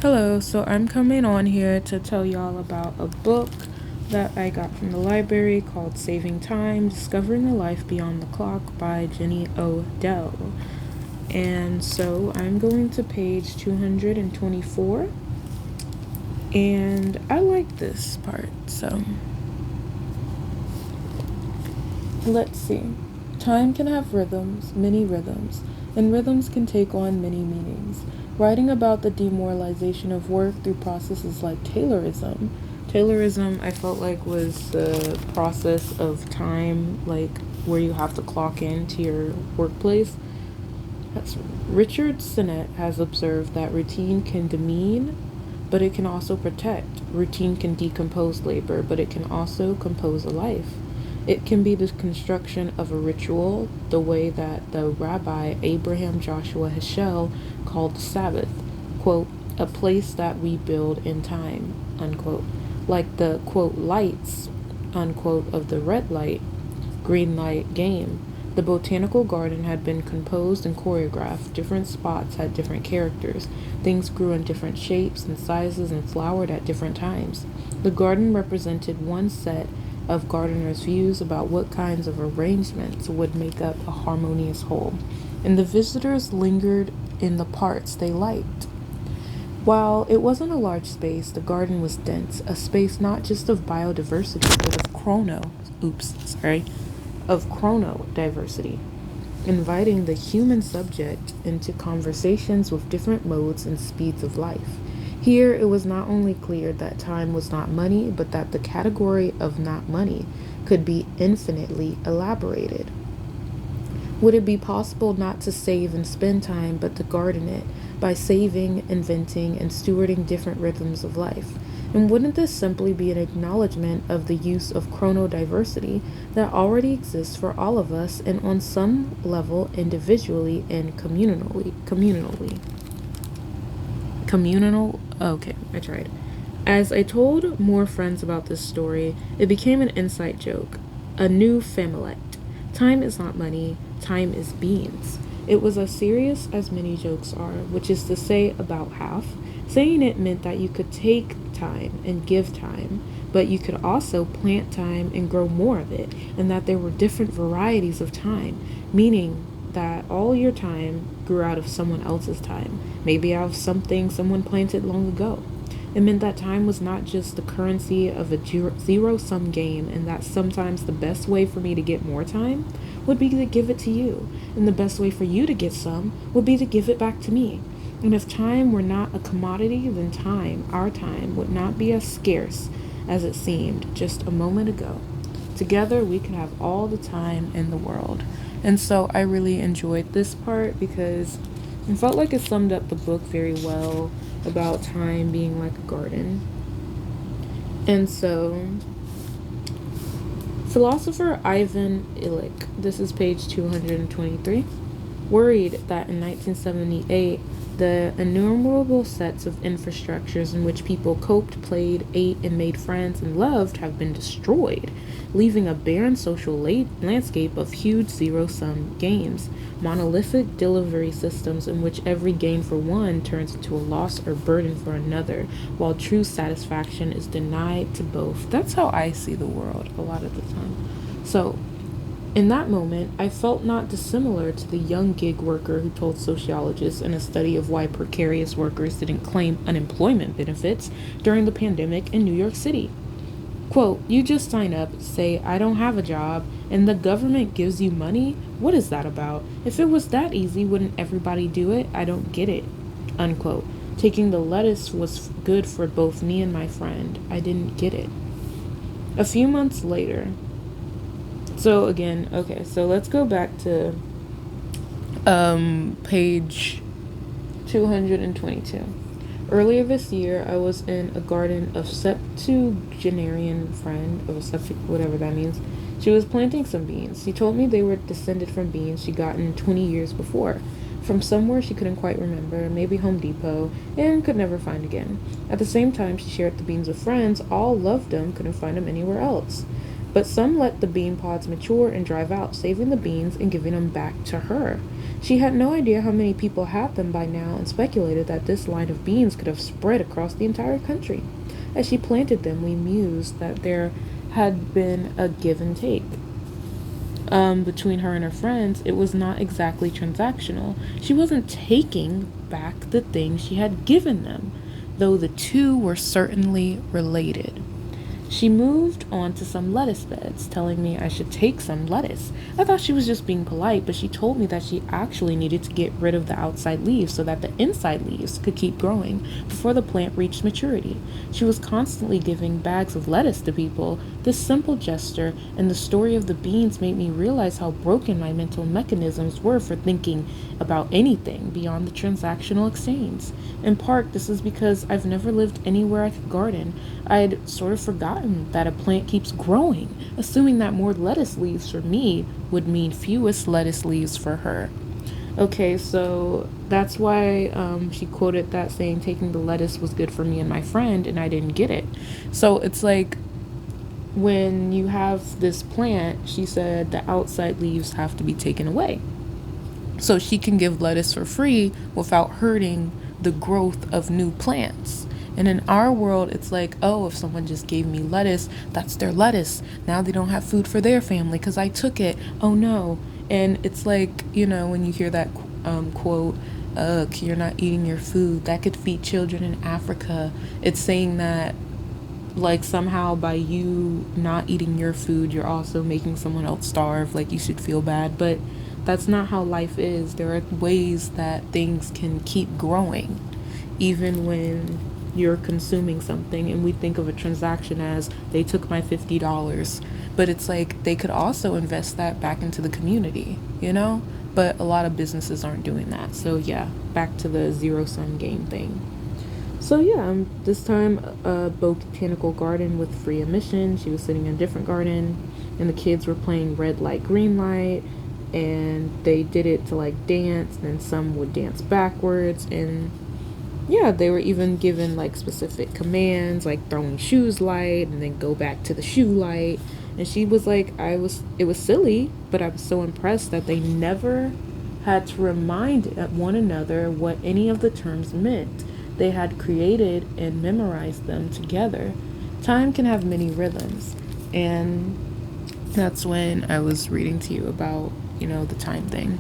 Hello, so I'm coming on here to tell y'all about a book that I got from the library called Saving Time, Discovering a Life Beyond the Clock by Jenny Odell. And so I'm going to page 224, and I like this part, so let's see. Time can have rhythms, many rhythms, and rhythms can take on many meanings. Writing about the demoralization of work through processes like Taylorism. Taylorism, I felt like, was the process of time, like where you have to clock into your workplace. Richard Sennett has observed that routine can demean, but it can also protect. Routine can decompose labor, but it can also compose a life. It can be the construction of a ritual, the way that the Rabbi Abraham Joshua Heschel called the Sabbath, quote, a place that we build in time, unquote, like the, quote, lights, unquote, of the red light, green light game. The botanical garden had been composed and choreographed. Different spots had different characters. Things grew in different shapes and sizes and flowered at different times. The garden represented one set of gardeners' views about what kinds of arrangements would make up a harmonious whole, and the visitors lingered in the parts they liked. While it wasn't a large space, the garden was dense, a space not just of biodiversity, but of chronodiversity, inviting the human subject into conversations with different modes and speeds of life. Here, it was not only clear that time was not money, but that the category of not money could be infinitely elaborated. Would it be possible not to save and spend time, but to garden it by saving, inventing, and stewarding different rhythms of life? And wouldn't this simply be an acknowledgement of the use of chronodiversity that already exists for all of us and on some level individually and communally? Okay, I tried. As I told more friends about this story, it became an inside joke, a new familect. Time is not money, time is beans. It was as serious as many jokes are, which is to say about half. Saying it meant that you could take time and give time, but you could also plant time and grow more of it, and that there were different varieties of time, meaning that all your time grew out of someone else's time, maybe out of something someone planted long ago. It meant that time was not just the currency of a zero-sum game, and that sometimes the best way for me to get more time would be to give it to you, and the best way for you to get some would be to give it back to me. And if time were not a commodity, then time, our time, would not be as scarce as it seemed just a moment ago. Together, we could have all the time in the world. And so I really enjoyed this part because it felt like it summed up the book very well about time being like a garden. And so, philosopher Ivan Illich, this is page 223, worried that in 1978, the innumerable sets of infrastructures in which people coped, played, ate, and made friends and loved have been destroyed, leaving a barren social landscape of huge zero-sum games, monolithic delivery systems in which every gain for one turns into a loss or burden for another, while true satisfaction is denied to both. That's how I see the world a lot of the time. So, in that moment, I felt not dissimilar to the young gig worker who told sociologists in a study of why precarious workers didn't claim unemployment benefits during the pandemic in New York City. Quote, you just sign up, say, I don't have a job, and the government gives you money? What is that about? If it was that easy, wouldn't everybody do it? I don't get it. Unquote. Taking the lettuce was good for both me and my friend. I didn't get it. A few months later, so let's go back to page 222. Earlier this year, I was in a garden of septuagenarian friend, of a septic, whatever that means. She was planting some beans. She told me they were descended from beans she'd gotten 20 years before, from somewhere she couldn't quite remember, maybe Home Depot, and could never find again. At the same time, she shared the beans with friends. All loved them, couldn't find them anywhere else. But some let the bean pods mature and drive out, saving the beans and giving them back to her. She had no idea how many people had them by now and speculated that this line of beans could have spread across the entire country. As she planted them, we mused that there had been a give and take. Between her and her friends, it was not exactly transactional. She wasn't taking back the things she had given them, though the two were certainly related. She moved on to some lettuce beds, telling me I should take some lettuce. I thought she was just being polite, but she told me that she actually needed to get rid of the outside leaves so that the inside leaves could keep growing before the plant reached maturity. She was constantly giving bags of lettuce to people. This simple gesture and the story of the beans made me realize how broken my mental mechanisms were for thinking about anything beyond the transactional exchange. In part, this is because I've never lived anywhere I could garden. I'd sort of forgotten that a plant keeps growing, assuming that more lettuce leaves for me would mean fewest lettuce leaves for her. Okay, so that's why she quoted that saying, taking the lettuce was good for me and my friend, and I didn't get it. So it's like when you have this plant, she said the outside leaves have to be taken away. So she can give lettuce for free without hurting the growth of new plants. And in our world, it's like, oh, if someone just gave me lettuce, that's their lettuce. Now they don't have food for their family because I took it. Oh no. And it's like, when you hear that quote, ugh, you're not eating your food, that could feed children in Africa. It's saying that, like, somehow by you not eating your food, you're also making someone else starve. Like, you should feel bad. But that's not how life is. There are ways that things can keep growing, even when you're consuming something, and we think of a transaction as they took my $50, but it's like they could also invest that back into the community, but a lot of businesses aren't doing that. So yeah, back to the zero-sum game thing. So yeah, this time a botanical garden with free admission. She was sitting in a different garden, and the kids were playing red light, green light, and they did it to like dance, and then some would dance backwards, and yeah, they were even given like specific commands, like throwing shoes light and then go back to the shoe light. And she was like, it was silly, but I was so impressed that they never had to remind one another what any of the terms meant. They had created and memorized them together. Time can have many rhythms, and that's when I was reading to you about, the time thing.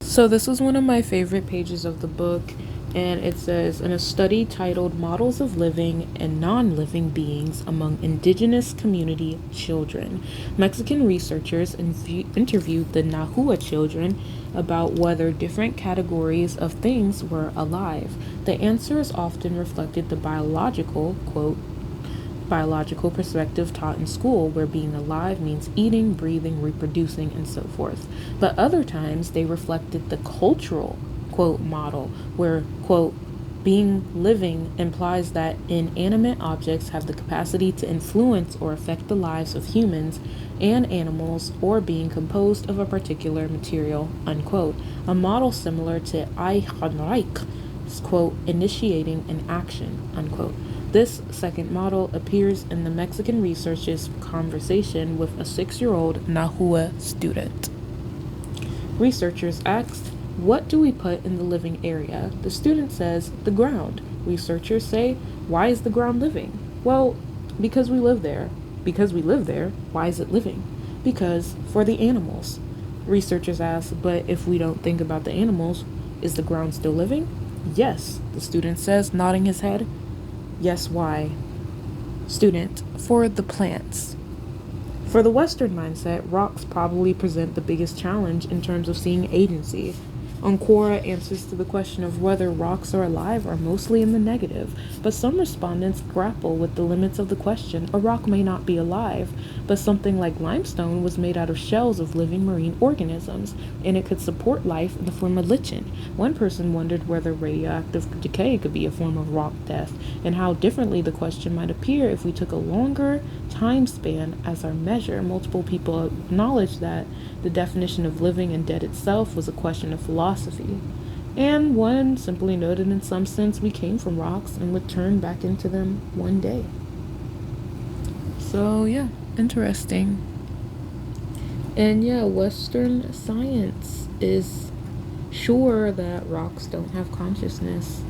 So this was one of my favorite pages of the book. And it says, in a study titled Models of Living and Non-Living Beings Among Indigenous Community Children, Mexican researchers interviewed the Nahua children about whether different categories of things were alive. The answers often reflected the biological, quote, biological perspective taught in school, where being alive means eating, breathing, reproducing, and so forth. But other times they reflected the cultural, quote, model, where, quote, being living implies that inanimate objects have the capacity to influence or affect the lives of humans and animals, or being composed of a particular material, unquote. A model similar to Einreich, quote, initiating an action, unquote. This second model appears in the Mexican researcher's conversation with a 6-year-old Nahua student. Researchers asked, what do we put in the living area? The student says, the ground. Researchers say, why is the ground living? Well, because we live there. Because we live there, why is it living? Because for the animals. Researchers ask, but if we don't think about the animals, is the ground still living? Yes, the student says, nodding his head. Yes, why? Student, for the plants. For the Western mindset, rocks probably present the biggest challenge in terms of seeing agency. Ancora answers to the question of whether rocks are alive are mostly in the negative, but some respondents grapple with the limits of the question. A rock may not be alive, but something like limestone was made out of shells of living marine organisms, and it could support life in the form of lichen. One person wondered whether radioactive decay could be a form of rock death, and how differently the question might appear if we took a longer time span as our measure. Multiple people acknowledged that the definition of living and dead itself was a question of philosophy, and one simply noted in some sense we came from rocks and would turn back into them one day. So yeah, interesting. And yeah, Western science is sure that rocks don't have consciousness.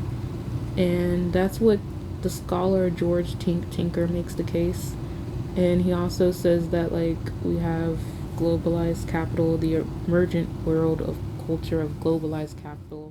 And that's what the scholar George Tinker makes the case. And he also says that, like, we have globalized capital, the emergent world of culture of globalized capital.